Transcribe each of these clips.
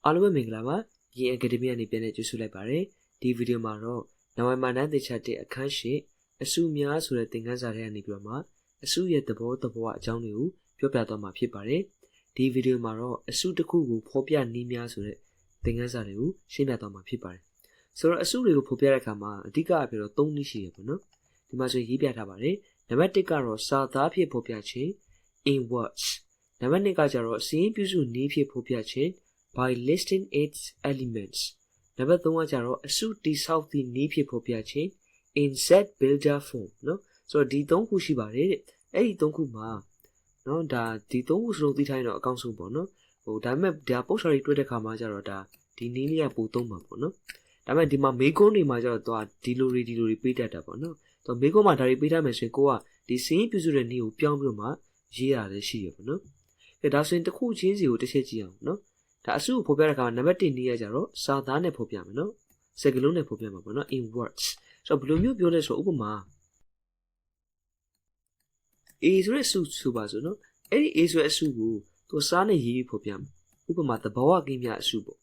အားလုံးပဲမင်္ဂလာပါYinn Academy ကနေပြန်လည်ကြိုဆိုလိုက်ပါတယ်ဒီဗီဒီယိုမှာတော့နဝမနန်းတေချာတဲ့အခန်းရှိအစုများဆိုတဲ့သင်ခန်းစာထဲကနေပြီးတော့မှအစုရဲ့သဘောအကြောင်းတွေကိုပြောပြသွားမှာဖြစ်ပါတယ်ဒီဗီဒီယိုမှာတော့အစုတစ်ခုကိုဖော်ပြနည်းများဆိုတဲ့သင်ခန်းစာတွေကိုရှင်းပြသွားမှာဖြစ်ပါတယ်ဆိုတော့အစုတွေကိုဖော်ပြတဲ့အခါမှာအဓိကအဖြစ်တော့၃နည်းရှိရပေါ့နော်ဒီမှာဆိုရေးပြထားပါတယ်နံပါတ်1ကတော့စာသားဖြစ်ဖော်ပြခြင်း in words နံပါတ်2ကကျတော့စီးရင်ပြုစုနည်းဖြစ်ဖော်ပြခြင်း by listing its elements နံပါတ်3ကကျတော့အစုတိဆောက်သည့်နည်းဖြစ်ဖော်ပြခြင်း in set builder form နော်ဆိုတော့ဒီ3ခုရှိပါတယ်တဲ့အဲ့ဒီ3ခုမှာနော်ဒါဒီ3ခုစလုံးသိထားရင်တော့အကောင်းဆုံးပေါ့နော်ဒါပေမဲ့ဒါပို့စာတွေတွေ့တဲ့ခါမှာကျတော့ဒါဒီနည်းလေးကပိုသုံးမှာပေါ့နော်ဒါပေမဲ့ဒီမှာမေကွန်းတွေမှာကျတော့သူကဒီလိုတွေပေးတတ်တာပေါ့နော်သူမေကွန်းမှာဒါတွေပေးထားမယ်ဆိုရင်ကိုကဒီစင်းပြုစုတဲ့နည်းကိုပြောင်းပြီးတော့မှရေးရတယ်ရှိရပေါ့နော်ဒါဆိုရင်တစ်ခုချင်းစီကိုတစ်ချက်ကြည့်အောင်နော်ဒါအစုကိုဖော်ပြတဲ့အခါမှာနံပါတ်1နည်းရကြတော့စာသားနဲ့ဖော်ပြမယ်နော်စကားလုံးနဲ့ဖော်ပြမှာပေါ့နော် in words ဆိုတော့ဘယ်လိုမျိုးပြောလဲဆိုတော့ဥပမာ A ဆိုတဲ့အစုဆိုပါစို့နော်အဲ့ဒီ A ဆိုတဲ့အစုကိုသူစာနဲ့ရေးပြီးဖော်ပြမယ်ဥပမာသဘာဝကိန်းများအစုပေါ့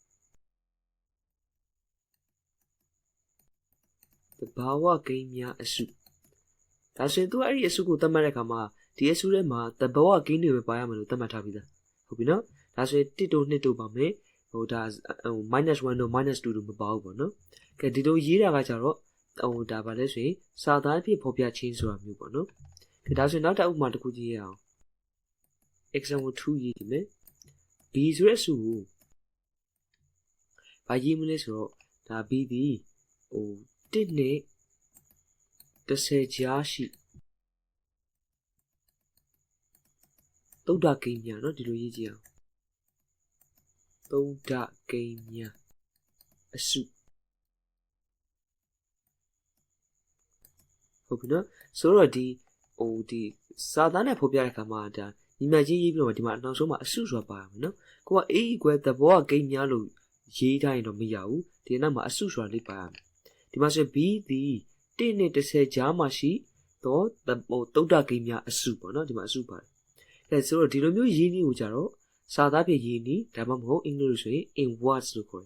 သဘာဝကိန်းများအစုဒါဆိုရင်သူအဲ့ဒီအစုကိုသတ်မှတ်တဲ့အခါမှာဒီအစုထဲမှာသဘာဝကိန်းတွေပဲပါရမယ်လို့သတ်မှတ်ထားပြီးသားဟုတ်ပြီနော်ဒါဆိုရင်1တို့2တို့ပါမယ်ဒါ -1 တို့ -2 တို့မပါဘူးပေါ့နော်ကဲဒီလိုရေးတာကကြတော့ဒါပါလဲဆိုရင်စာသားအဖြစ်ဖော်ပြခြင်းဆိုတာမျိုးပေါ့နော်ကဲဒါဆိုရင်နောက်တစ်ဥပမာတစ်ခုကြည့်ရအောင် example 2ရေးကြည့်မယ် B ဆိုတဲ့အစုကိုဘာရေးမလဲဆိုတော့ဒါ B ဒီ1နဲ့10ကြားရှိသုဒ္ဓကိန်းများเนาะဒီလိုရေးကြည့်အောင်သုဒ္ဓကိန်းများအစုဟုတ်ပြီเนาะဆိုတော့ဒီစာသားနဲ့ဖော်ပြတဲ့အခါမှာဒါညီမကြီးရေးပြီးတော့ဒီမှာနောက်ဆုံးမှာအစုဆိုတာပါရမယ်เนาะကိုက A equal သဘောကိန်းများလို့ရေးထားရင်တော့မရဘူးဒီနောက်မှာအစုဆိုတာလေးပါရမယ်ဒီမှာဆို B ဒီ1နဲ့10ကြားမှာရှိတော့သုဒ္ဓကိန်းများအစုပေါ့เนาะဒီမှာအစုပါတယ်ဆိုတော့ဒီလိုမျိုးရေးနည်းကိုကြတော့စာသားဖြင့်ရေးနည်းဒါမှမဟုတ်အင်္ဂလိပ်လိုဆိုရင် in words လို့ခေါ်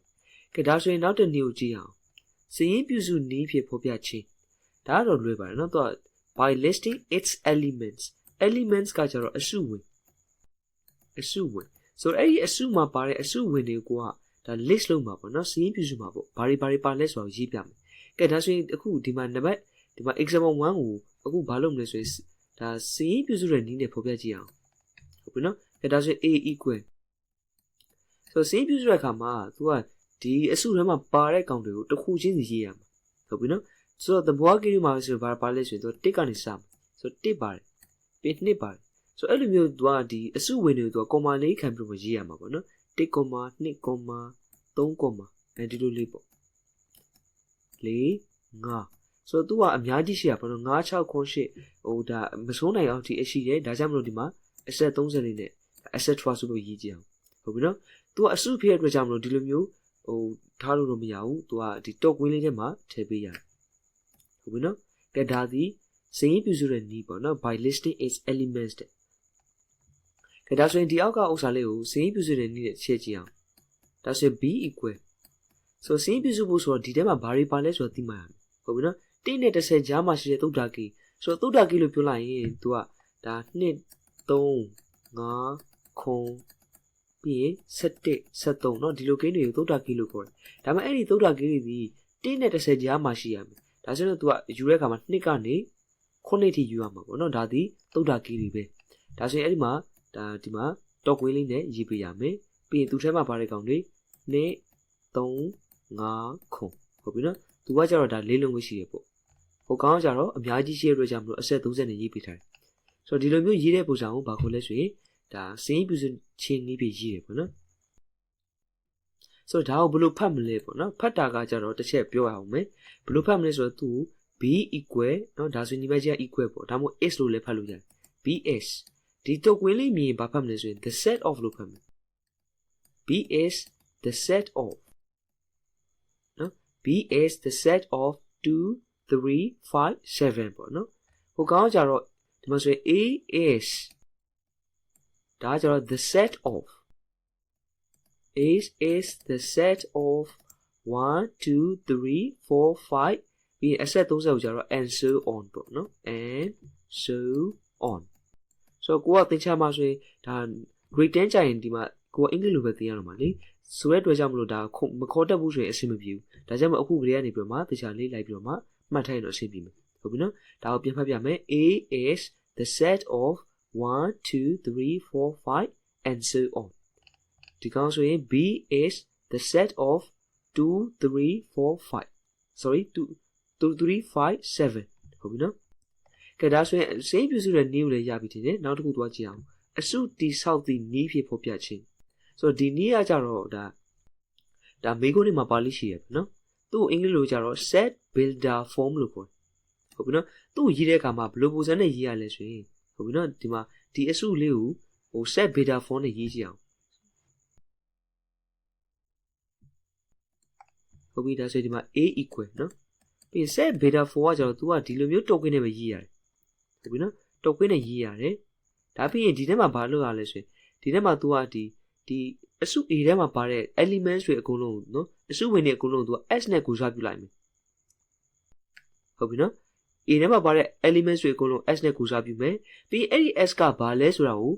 တယ်ဒါဆိုရင်နောက်တစ်နည်းကိုကြည့်အောင်စရင်းပြုစုနည်းဖြင့်ဖော်ပြခြင်းဒါကတော့လွယ်ပါတယ်နော်သူက by listing its elements ကကြတော့အစုဝင်ဆိုတော့အဲ့ဒီအစုမှာပါတဲ့အစုဝင်တွေကိုကဒါ list လုပ်မှာပေါ့နော်စရင်းပြုစုမှာပေါ့ဘာတွေပါလဲဆိုတော့ရေးပြမယ်ဒါဆိုရင်အခုဒီမှာနံပါတ်ဒီမှာ example 1ကိုအခုဘာလုပ်မလဲဆိုရင်ဒါစရင်းပြုစုတဲ့နည်းနဲ့ဖော်ပြကြည့်အောင်ဟုတ်ပြီနော်ဒါဆိုရင် A equal ဆိုတော့စရင်းပြုစုတဲ့အခါမှာသူကဒီအစုထဲမှာပါတဲ့ကောင်တွေကိုတစ်ခုချင်းစီရေးရမှာဟုတ်ပြီနော်ဆိုတော့သဘောကိန်းမှာဆိုဘာလဲဆိုရင်သူ1ကနေစမယ်ဆိုတော့1ပါတယ်ပြီး2ပါတယ်ဆိုတော့အဲ့လိုမျိုးသူကဒီအစုဝင်တွေကိုသူကကွန်မာလေးခံပြီးတော့ရေးရမှာပေါ့နော်1, 2, 3, ဒီလိုလေးပေါ့4 5ဆိုတော့သူကအများကြီးရှိရပါတော့9 6 9 8ဒါမဆုံးနိုင်အောင်ဒီအရှိတယ်ဒါကြောင့်မလို့ဒီမှာ asset 30လေးနဲ့ asset 12ဆိုလို့ရေးကြည့်အောင်ဟုတ်ပြီနော်သူကအစုဖြစ်တဲ့အတွက်ကြောင့်မလို့ဒီလိုမျိုးထားလို့တော့မရဘူးသူကဒီ top ကွင်းလေးထဲမှာထည့်ပေးရတယ်ဟုတ်ပြီနော်ကဲဒါဒီစရင်းပြုစုတဲ့နည်းပေါ့နော် by listing its elements တဲ့ကဲဒါဆိုရင်ဒီအောက်ကဥစ္စာလေးကိုစရင်းပြုစုတဲ့နည်းနဲ့ချက်ကြည့်အောင်ဒါဆိုရင် B equal ဆိုစရင်းပြုစုဖို့ဆိုတော့ဒီထဲမှာဘာတွေပါလဲဆိုတော့သိမှရမယ်ဟုတ်ပြီနော်1နဲ့10ကြားမှာရှိတဲ့သုဒ္ဓကိန်းဆိုတော့သုဒ္ဓကိန်းလို့ပြောလိုက်ရင်သူကဒါ2 3 5ခုပြီးရင်17 73เนาะဒီလိုကိန်းတွေကိုသုဒ္ဓကိန်းလို့ခေါ်တယ်ဒါပေမဲ့အဲ့ဒီသုဒ္ဓကိန်းတွေဒီ1နဲ့10ကြားမှာရှိရမယ်ဒါဆိုတော့ तू ကယူတဲ့အခါမှာ2ကနေ9ထိယူရမှာပေါ့เนาะဒါဒီသုဒ္ဓကိန်းတွေပဲဒါဆိုရင်အဲ့ဒီမှာဒီမှာတော့ကွင်းလေးနဲ့ရေးပေးရမယ်ပြီးရင်သူ့ထဲမှာပါတဲ့ကောင်တွေ2 3 5ခုဟုတ်ပြီเนาะ तू ကကြတော့ဒါလေးလုံးပဲရှိရပေါ့ဟိုကောင်ကကြတော့အများကြီးရှိရတဲ့အတွက်ကြောင့်မလို့အဆက်30နဲ့ရေးပေးထားတယ်ဆိုတော့ဒီလိုမျိုးရေးတဲ့ပုံစံကိုဘာခေါ်လဲဆိုရင်ဒါစရင်းပြုစုခြင်းနည်းပြရေးတယ်ပေါ့နော်ဆိုတော့ဒါကိုဘယ်လိုဖတ်မလဲပေါ့နော်ဖတ်တာကကြတော့တစ်ချက်ပြောရအောင်မယ်ဘယ်လိုဖတ်မလဲဆိုတော့သူ B equal เนาะဒါဆိုညီမကြီးက equal ပေါ့ဒါမှမဟုတ် is လို့လည်းဖတ်လို့ရတယ် BS ဒီတော့ကွင်းလေးမြင်ဘာဖတ်မလဲဆိုရင် the set of လို့ဖတ်မယ် B is the set of เนาะ B is the set of 2 3 5 7ပေါ့နော်ဟိုကောင်ကကြတော့ဒီမှာဆိုရင် A is ဒါကြတော့ the set of is the set of 1 2 3 4 5ပြီးရင်အဆက်30ကိုကြာတော့ and so on ပေါ့နော် and so on ဆိုတော့ကိုကသင်ချမှာဆိုရင်ဒါ grade 10ကြာရင်ဒီမှာကိုကအင်္ဂလိပ်လိုပဲသင်ရတော့မှာလေဆိုတဲ့အတွက်ကြောင့်မလို့ဒါမခေါ်တတ်ဘူးဆိုရင်အဆင်မပြေဘူးဒါကြောင့်မအခုကလေးကနေပြီးတော့မှတခြားလေးလိုက်ပြီးတော့မှမှတ်ထားရင်တော့အဆင်ပြေမယ်ဟုတ်ပြီနော်ဒါကိုပြန်ဖတ်ပြမယ် A is the set of 1 2 3 4 5 and so on ဒီကောင်ဆိုရင် B is the set of 2 3 4 5 sorry 2 3 5 7ဟုတ်ပြီနော်ကဲဒါဆိုရင်စိတ်ပြုစုတဲ့နည်းကိုလည်းရပြီတင်တယ်နောက်တစ်ခုသွားကြည့်အောင်အစုတိဆောက်သည့်နည်းဖြစ်ဖော်ပြခြင်းဆိုတော့ဒီနည်းကကြတော့ဒါမေးခွန်းတွေမှာပါလိရှိရပြီနော်သူ့အင်္ဂလိပ်လိုကြတော့ set builder form လို့ခေါ်တယ်ဟုတ်ပြီနော်သူ့ရေးတဲ့အခါမှာဘယ်လိုပုံစံနဲ့ရေးရလဲဆိုရင်ဟုတ်ပြီနော်ဒီမှာဒီအစုလေးကိုဟို set builder form နဲ့ရေးကြည့်အောင်ဟုတ်ပြီဒါဆိုဒီမှာ a equal နော်ပြီး set builder form ကကြတော့ तू ကဒီလိုမျိုးတုတ်ခွင်းနဲ့ပဲရေးရတယ်ဟုတ်ပြီနော်တုတ်ခွင်းနဲ့ရေးရတယ်ဒါပြီးရင်ဒီထဲမှာဘာလုပ်ရလဲဆိုရင်ဒီထဲမှာ तू ကဒီအစု A ထဲမှာပါတဲ့ elements တွေအကုန်လုံးနော်အစုဝင်တွေအကုန်လုံး तू က S နဲ့ကိုစားပြုလိုက်မယ်ဟုတ်ပြီနော် A ထဲမှာပါတဲ့ elements တွေအကုန်လုံး S နဲ့ကိုစားပြုမယ်ပြီးအဲ့ဒီ S ကဘာလဲဆိုတာကို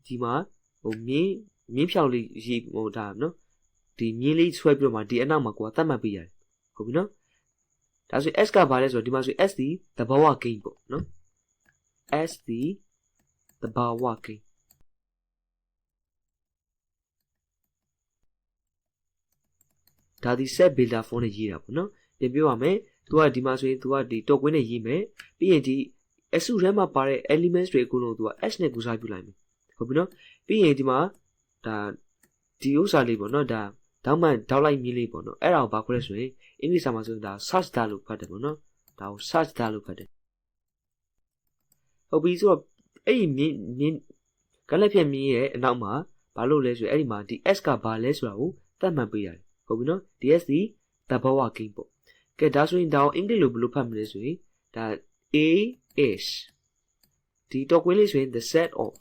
ဒီမှာဟိုမြင်းဖြောင်လေးရေးဟိုဒါနော်ဒီမြင်းလေးဆွဲပြီးတော့မှဒီအနောက်မှာကိုကသတ်မှတ်ပေးရတယ်ဟုတ်ပြီနော်ဒါဆို S ကဘာလဲဆိုတော့ဒီမှာဆို S ဒီသဘာဝကိန်းပေါ့နော် S ဒီသဘာဝကိန်းဒါဒီ set builder form နဲ့ရေးတာပေါ့နော်ပြန်ပြောရမယ် तू ကဒီမှာဆိုရင် तू ကဒီတော့ကွင်းနဲ့ရေးမယ်ပြီးရင်ဒီအစုထဲမှာပါတဲ့ elements တွေအကုန်လုံး तू က S နဲ့ကိုစားပြုလိုက်မယ်ဟုတ်ပြီနော်ပြီးရင်ဒီမှာဒါဒီဥစ္စာလေးပေါ့နော်ဒါတောက်လိုက်မြင်းလေးပေါ့နော်အဲ့ဒါကိုဘာခေါ်လဲဆိုရင်အင်္ဂလိပ်စာမှာဆိုရင်ဒါ search တာလို့ဖတ်တယ်ပေါ့နော်ဒါကို search တာလို့ဖတ်တယ်ဟုတ်ပြီဆိုတော့အဲ့ဒီမြင်းကလည်းဖြတ်မြင်းရဲ့အနောက်မှာဘာလို့လဲဆိုရင်အဲ့ဒီမှာဒီ S ကဘာလဲဆိုတာကိုသတ်မှတ်ပေးရတယ်ဟုတ်ပြီနော် DS ဒီသဘာဝကိန်းပေါ့ကဲဒါဆိုရင်ဒါကိုအင်္ဂလိပ်လိုဘယ်လိုဖတ်မလဲဆိုရင်ဒါ A is ဒီတော့ကွင်းလေးဆိုရင် the set of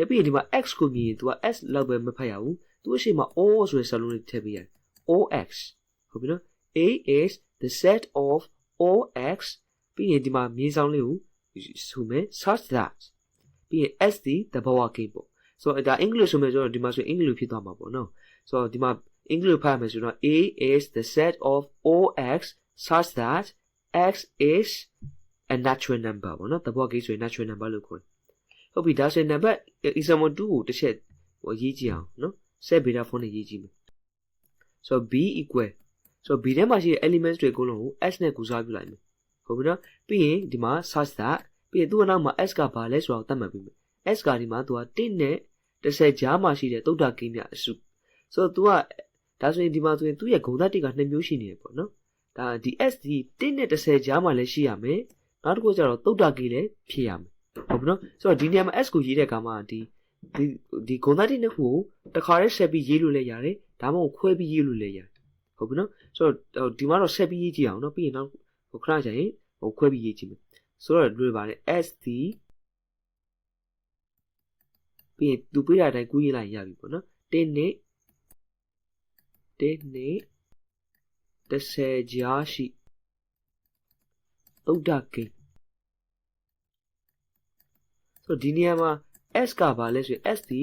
ပြီးရင်ဒီမှာ x ကိုမြင်ရင် तू က s လောက်ပဲမဖတ်ရဘူးသူအရှိမ o ဆိုတဲ့စာလုံးလေးထည့်ပေးရတယ် ox ဟုတ်ပြီနော် A is the set of ox ပြီးရင်ဒီမှာမြင်းဆောင်လေးကိုဆိုမယ် such that ပြီးရင် s ဒီသဘာဝကိန်းပေါ့ဆိုတော့ဒါအင်္ဂလိပ်ဆိုမယ်ဆိုတော့ဒီမှာဆိုအင်္ဂလိပ်ဖြစ်သွားမှာပေါ့နော်ဆိုတော့ဒီမှာအင်္ဂလိပ်ဖတ်ရမယ်ဆိုတော့ A is the set of ox such that x is a natural number ပေါ့နော်သဘောကိန်းဆိုရင် natural number လို့ခေါ်တယ်ဟုတ်ပြီဒါဆိုရင် number example 2ကိုတစ်ချက်ဟိုရေးကြည့်အောင်နော် set beta form နဲ့ရေးကြည့်မယ်ဆိုတော့ b equal ဆိုတော့ b ထဲမှာရှိတဲ့ elements တွေအကုန်လုံးကို s နဲ့ကိုစားပြုလိုက်မယ်ဟုတ်ပြီနော်ပြီးရင်ဒီမှာ such that ပြီးရင်သူ့အနောက်မှာ s ကဘာလဲဆိုတာကိုသတ်မှတ်ပေးမယ်S ကဒီမှာ तू က1နဲ့10ကြားမှာရှိတဲ့သုဒ္ဓကိန်းများအစုဆိုတော့ तू ကဒါဆိုရင်ဒီမှာဆိုရင်သူ့ရဲ့ဂုဏ်သတ္တိက2မျိုးရှိနေတယ်ပေါ့နော်ဒါဒီ S ဒီ1နဲ့10ကြားမှာလည်းရှိရမယ်နောက်တစ်ခုကျတော့သုဒ္ဓကိန်းလည်းဖြစ်ရမယ်ဟုတ်ပြီနော်ဆိုတော့ဒီနေရာမှာ S ကိုရေးတဲ့အခါမှာဒီဂုဏ်သတ္တိနှစ်ခုကိုတစ်ခါတည်းဆက်ပြီးရေးလို့လည်းရတယ်ဒါမှမဟုတ်ခွဲပြီးရေးလို့လည်းရတယ်ဟုတ်ပြီနော်ဆိုတော့ဒီမှာတော့ဆက်ပြီးရေးကြည့်အောင်နော်ပြီးရင်နောက်ဟိုခဏကြာရင်ဟိုခွဲပြီးရေးကြည့်မယ်ဆိုတော့တွေ့ပါတယ် S ဒီပြီးရင်သူပေးတဲ့အတိုင်းကူးရေးလိုက်ရပြီပေါ့နော်1နဲ့10ကြားရှိသုဒ္ဓကိန်းဆိုတော့ဒီနေရာမှာ S ကဘာလဲဆိုရင် S ဒီ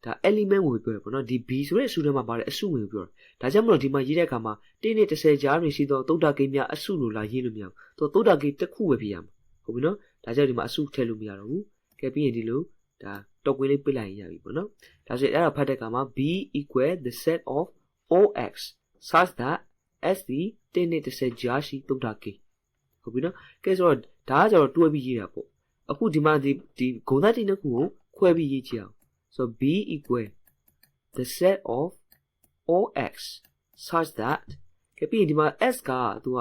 ဒါ element ကိုပြောရပေါ့နော်ဒီ B ဆိုတဲ့အစုထဲမှာပါတဲ့အစုဝင်ကိုပြောတာဒါကြောင့်မလို့ဒီမှာရေးတဲ့အခါမှာ1နဲ့10ကြားတွင်ရှိသောသုဒ္ဓကိန်းများအစုလို့လာရေးလို့မရဘူးသုဒ္ဓကိန်းတစ်ခုပဲဖြစ်ရမှာဟုတ်ပြီနော်ဒါကြောင့်ဒီမှာအစုထည့်လို့မရတော့ဘူးကဲပြီးရင်ဒီလိုဒါတော့ကွင်းလေးပြလိုက်ရပြီပေါ့နော်ဒါဆိုရင်အဲ့ဒါဖတ်တဲ့အခါမှာ B equal the set of ox such that s ဒီ1နဲ့10ကြားရှိသုဒ္ဓကိန်းဟုတ်ပြီနော်ကဲဆိုတော့ဒါကကျတော့တွဲပြီးရေးတာပေါ့အခုဒီမှာဒီဂုဏ်သတ္တိနှစ်ခုကိုခွဲပြီးရေးကြည့်အောင်ဆိုတော့ B equal the set of ox such that ကဲပြီးရင်ဒီမှာ s ကသူက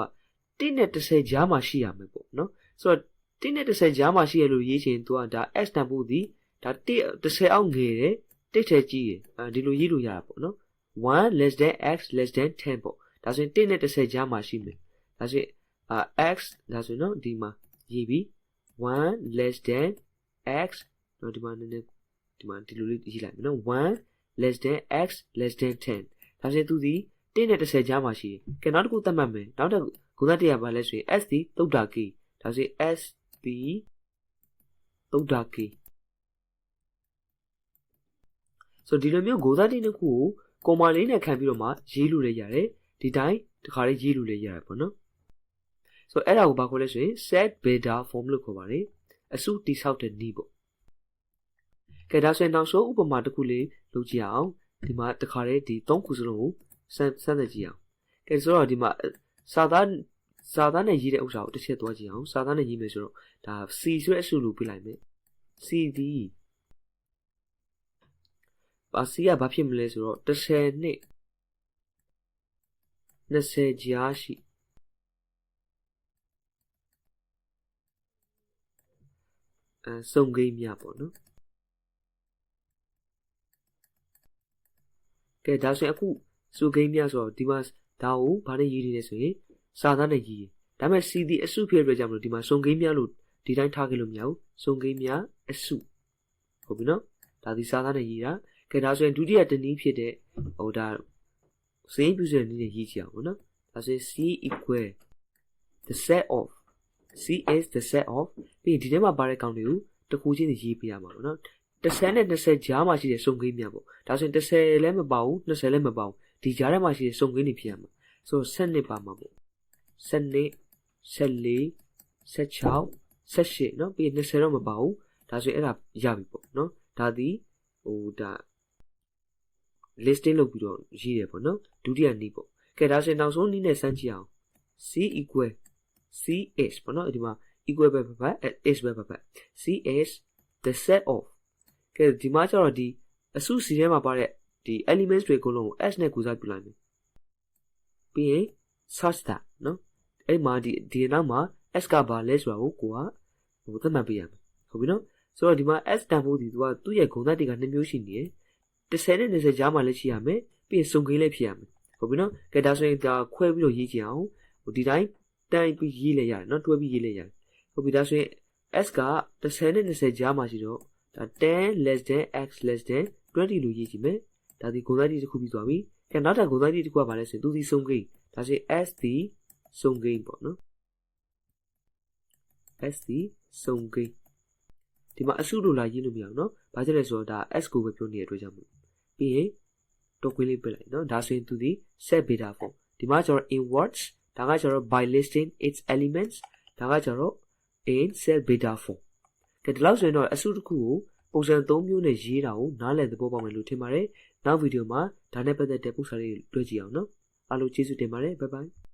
1နဲ့10ကြားမှာရှိရမယ်ပေါ့နော်ဆိုတော့1နဲ့10ကြားမှာရှိရလို့ရေးချင်သူကဒါ s တန်ဖို့ဒီဒါ10အောက်ငယ်တယ်1ထဲကြီးတယ်ဒီလိုရေးလို့ရတာပေါ့နော်1 less than x less than 10ပေါ့ဒါဆိုရင်1နဲ့10ကြားမှာရှိမယ်ဒါဆိုရင် x ဒါဆိုရင်ဒီမှာရေးပြီး1 less than x တော့ဒီမှာနည်းနည်း ဒီမှာဒီလိုလေးရေးလိုက်မယ်နော်1 less than x less than 10ဒါဆိုရင်သူဒီ1နဲ့10ကြားမှာရှိတယ်ကဲနောက်တစ်ခုသတ်မှတ်မယ်နောက်တစ်ခုဂုဏတရားပါလဲဆိုရင် s ဒီသုဒ္ဓကီဒါဆိုရင် s ဒီသုဒ္ဓကီဆိုဒီလိုမျိုးဂုဏတိတစ်ခုကိုကွန်မာလေးနဲ့ခံပြီးတော့မှရေးလို့လည်းရတယ်ဒီတိုင်းတစ်ခါလေးရေးလို့လည်းရတယ်ပေါ့နော်ဆိုအဲ့ဒါကိုဘာခေါ်လဲဆိုရင် set beta form လို့ခေါ်ပါတယ်အစုတိဆောက်တဲ့နည်းပေါ့ကဲဒါဆိုရင်နောက်ဆုံးဥပမာတစ်ခုလေးလုပ်ကြည့်အောင်ဒီမှာတစ်ခါလေးဒီ3ခုစလုံးကိုစမ်းသပ်ကြည့်အောင်ကဲဆိုတော့ဒီမှာစာသားနဲ့ရေးတဲ့ဥစ္စာကိုတစ်ချက်သွားကြည့်အောင်စာသားနဲ့ရေးမယ်ဆိုတော့ဒါ C ဆိုတဲ့အစုလို့ပြလိုက်မယ် C ဒီC ကဘာဖြစ်မလဲဆိုတော့10နဲ့20ကြားရှိစုံကိန်းများပေါ့နော်ကဲဒါဆိုရင်အခုစုကိန်းများဆိုတော့ဒီမှာဒါကိုဘာနဲ့ရေးနေလဲဆိုရင်စာသားနဲ့ရေးဒါပေမဲ့ C ဒီအစုဖြစ်ရကြမလို့ဒီမှာစုံကိန်းများလို့ဒီတိုင်းထားခဲ့လို့မရဘူးစုံကိန်းများအစုဟုတ်ပြီနော်ဒါဒီစာသားနဲ့ရေးတာကဲဒါဆိုရင်ဒုတိယတနည်းဖြစ်တဲ့ဟိုဒါစင်းပြည့်စုံတဲ့နည်းနဲ့ရေးကြအောင်နော်ဒါဆိုရင် C equal the set of C is the set of ပြီးဒီထဲမှာပါတဲ့ကောင်တွေကိုတစ်ခုချင်းရေးပြရမှာပေါ့နော်10နဲ့20ကြားမှာရှိတဲ့စုံကိန်းများပေါ့ဒါဆိုရင်10လည်းမပါဘူး20လည်းမပါဘူးဒီကြားထဲမှာရှိတဲ့စုံကိန်းတွေဖြစ်ရမှာဆိုတော့7နှစ်ပါမှာပေါ့7နှစ်14 16 18เนาะပြီး20တော့မပါဘူးဒါဆိုရင်အဲ့ဒါရပြီပေါ့เนาะဒါဒီဟိုဒါ listing လုပ်ပြီးတော့ရေးတယ်ပေါ့เนาะဒုတိယနည်းပေါ့ကဲဒါဆိုရင်နောက်ဆုံးနည်းနဲ့စမ်းကြည့်အောင် C equal C is ပေါ့เนาะဒီမှာ equal ပဲပတ် is ပဲပတ် C is the set of ကဲဒီမှာကျတော့ဒီအစုစီထဲမှာပါတဲ့ဒီ elements တွေအကုန်လုံးကို s နဲ့ကူစားပြလိုက်မယ်ပြီးရင် such that เนาะအဲ့မှာဒီနောက်မှာ s ကဘာလဲဆိုတာကိုကိုကဟိုသတ်မှတ်ပေးရမယ်ဟုတ်ပြီเนาะဆိုတော့ဒီမှာ s တန်ဖိုးဒီသူကသူ့ရဲ့ဂုဏ်သတ္တိက2မျိုးရှိနေတယ်10နဲ့20ကြားမှာလည်းရှိရမယ်ပြီးရင်စုံကိန်းလည်းဖြစ်ရမယ်ဟုတ်ပြီเนาะကဲဒါဆိုရင်ဒါခွဲပြီးတော့ရေးကြည့်အောင်ဟိုဒီတိုင်းတိုင်းပြီးရေးလည်းရတယ်เนาะတွဲပြီးရေးလည်းရတယ်ဟုတ်ပြီဒါဆိုရင် s က10နဲ့20ကြားမှာရှိတော့ဒါ10 less than x less than 20လို့ရေးကြည့်မယ်ဒါဒီဂုဏ်သတ္တိတစ်ခုပြီးသွားပြီကဲနောက်ထပ်ဂုဏ်သတ္တိတစ်ခုကဘာလဲဆိုရင်သူဒီစုံကိန်းဒါဆိုရင် s ဒီစုံကိန်းပေါ့နော် s ဒီစုံကိန်းဒီမှာအစုလို့လာရေးလို့မရအောင်နော်ဘာဖြစ်လဲဆိုတော့ဒါ s ကိုပဲပြောနေတဲ့အတွက်ကြောင့်မို့ပြီးရင်တော့ခွင်းလေးပြလိုက်နော်ဒါဆိုရင်သူဒီ set beta form ဒီမှာကျတော့ in words ဒါကကျတော့ by listing its elements ဒါကကျတော့ in set beta form ကဲဒီလောက်ဆိုရင်တော့အစုတစ်ခုကိုပုံစံ3မျိုးနဲ့ရေးတာကိုနားလည်သဘောပေါက်မယ်လို့ထင်ပါတယ်နောက်ဗီဒီယိုမှာဒါနဲ့ပတ်သက်တဲ့ပုံစံလေးတွေ့ကြည့်အောင်နော်အားလုံးကျေးဇူးတင်ပါတယ် bye bye